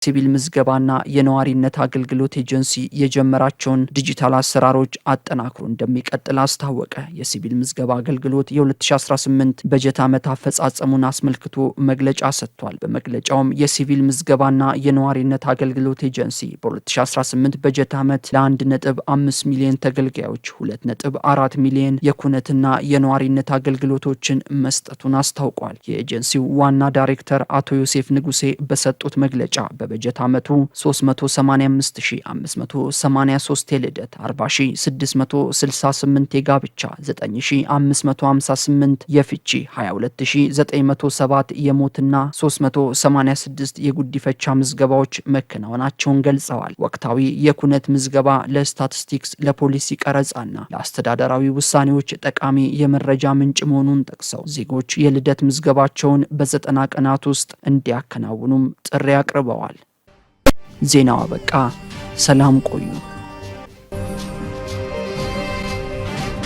ሲቪል ምዝገባና የነዋሪነት አገልግሎት ኤጀንሲ የጀመራቸውን ዲጂታል አሰራሮች አጠናክሮ እንደሚቀጥል አስታወቀ። የሲቪል ምዝገባ አገልግሎት የ2018 በጀት ዓመት አፈጻጸሙን አስመልክቶ መግለጫ ሰጥቷል። በመግለጫውም የሲቪል ምዝገባና የነዋሪነት አገልግሎት ኤጀንሲ በ2018 በጀት ዓመት ለ1.5 ሚሊዮን ተገልጋዮች 2.4 ሚሊዮን የኩነትና የነዋሪነት አገልግሎቶችን መስጠቱን አስታውቋል። የኤጀንሲው ዋና ዳይሬክተር አቶ ዮሴፍ ንጉሴ በሰጡት መግለጫ በበጀት ዓመቱ 385583 የልደት 40668 የጋብቻ 9558 የፍቺ 22907 የሞትና 386 የጉዲፈቻ ምዝገባዎች መከናወናቸውን ገልጸዋል። ወቅታዊ የኩነት ምዝገባ ለስታቲስቲክስ ለፖሊሲ ቀረጻና ለአስተዳደራዊ ውሳኔዎች ጠቃሚ የመረጃ ምንጭ መሆኑን ጠቅሰው ዜጎች የልደት ምዝገባቸውን በ90 ቀናት ውስጥ እንዲያከናውኑም ጥሪ አቅርበዋል። ዜናው አበቃ። ሰላም ቆዩ።